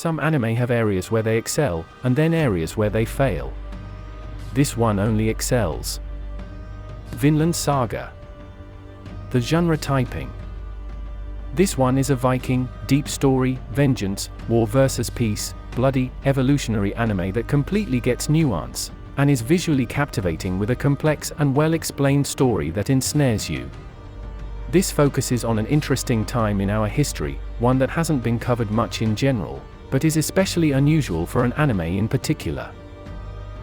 Some anime have areas where they excel, and then areas where they fail. This one only excels. Vinland Saga. The genre typing. This one is a Viking, deep story, vengeance, war versus peace, bloody, evolutionary anime that completely gets nuance, and is visually captivating with a complex and well-explained story that ensnares you. This focuses on an interesting time in our history, one that hasn't been covered much in general, but is especially unusual for an anime in particular.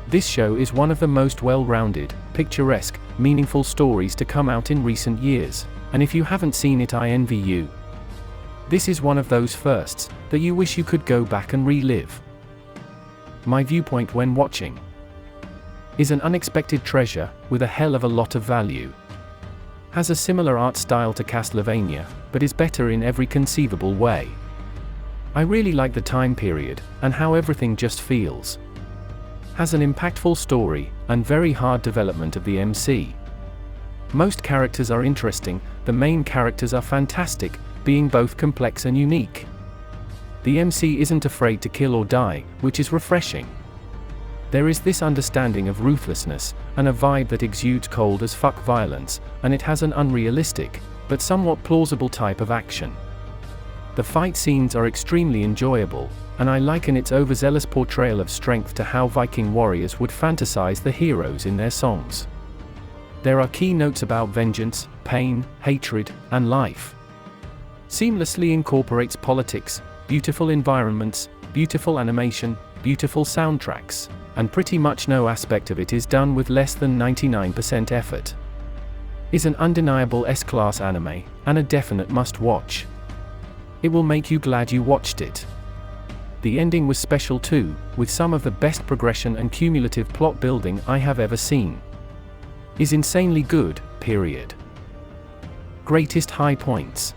This show is one of the most well-rounded, picturesque, meaningful stories to come out in recent years, and if you haven't seen it, I envy you. This is one of those firsts that you wish you could go back and relive. My viewpoint when watching is an unexpected treasure with a hell of a lot of value. Has a similar art style to Castlevania, but is better in every conceivable way. I really like the time period, and how everything just feels. Has an impactful story, and very hard development of the MC. Most characters are interesting, the main characters are fantastic, being both complex and unique. The MC isn't afraid to kill or die, which is refreshing. There is this understanding of ruthlessness, and a vibe that exudes cold as fuck violence, and it has an unrealistic, but somewhat plausible type of action. The fight scenes are extremely enjoyable, and I liken its overzealous portrayal of strength to how Viking warriors would fantasize the heroes in their songs. There are key notes about vengeance, pain, hatred, and life. Seamlessly incorporates politics, beautiful environments, beautiful animation, beautiful soundtracks, and pretty much no aspect of it is done with less than 99% effort. Is an undeniable S-class anime, and a definite must-watch. It will make you glad you watched it. The ending was special too, with some of the best progression and cumulative plot building I have ever seen. Is insanely good, period. Greatest high points.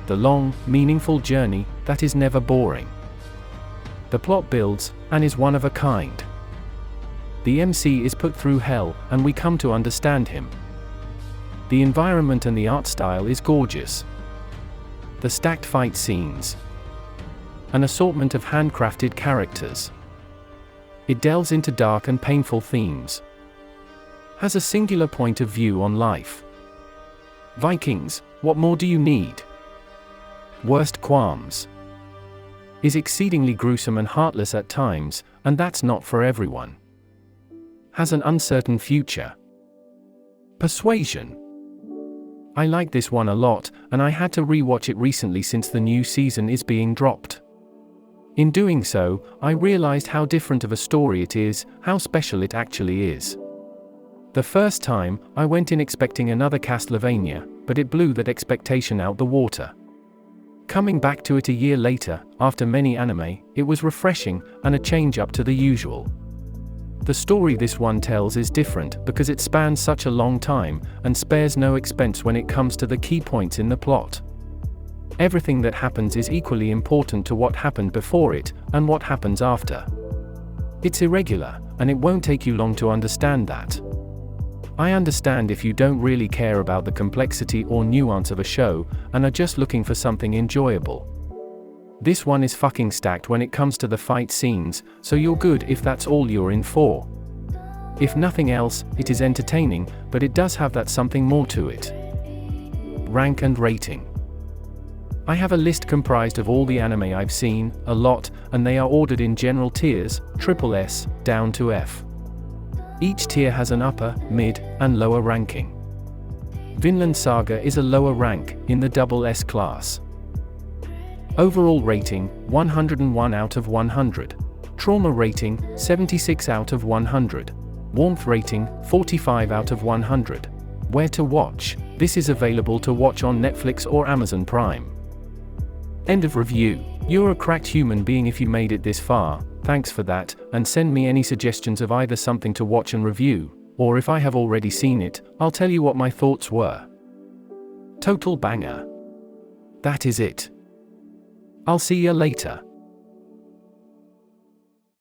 The long, meaningful journey that is never boring. The plot builds, and is one of a kind. The MC is put through hell, and we come to understand him. The environment and the art style is gorgeous. The stacked fight scenes. An assortment of handcrafted characters. It delves into dark and painful themes. Has a singular point of view on life. Vikings, what more do you need? Worst qualms. Is exceedingly gruesome and heartless at times, and that's not for everyone. Has an uncertain future. Persuasion. I like this one a lot, and I had to re-watch it recently since the new season is being dropped. In doing so, I realized how different of a story it is, how special it actually is. The first time, I went in expecting another Castlevania, but it blew that expectation out the water. Coming back to it a year later, after many anime, it was refreshing, and a change up to the usual. The story this one tells is different because it spans such a long time, and spares no expense when it comes to the key points in the plot. Everything that happens is equally important to what happened before it, and what happens after. It's irregular, and it won't take you long to understand that. I understand if you don't really care about the complexity or nuance of a show, and are just looking for something enjoyable. This one is fucking stacked when it comes to the fight scenes, so you're good if that's all you're in for. If nothing else, it is entertaining, but it does have that something more to it. Rank and rating. I have a list comprised of all the anime I've seen, a lot, and they are ordered in general tiers, SSS, down to F. Each tier has an upper, mid, and lower ranking. Vinland Saga is a lower rank, in the SS class. Overall rating, 101 out of 100. Trauma rating, 76 out of 100. Warmth rating, 45 out of 100. Where to watch? This is available to watch on Netflix or Amazon Prime. End of review. You're a cracked human being if you made it this far, thanks for that, and send me any suggestions of either something to watch and review, or if I have already seen it, I'll tell you what my thoughts were. Total banger. That is it. I'll see ya later.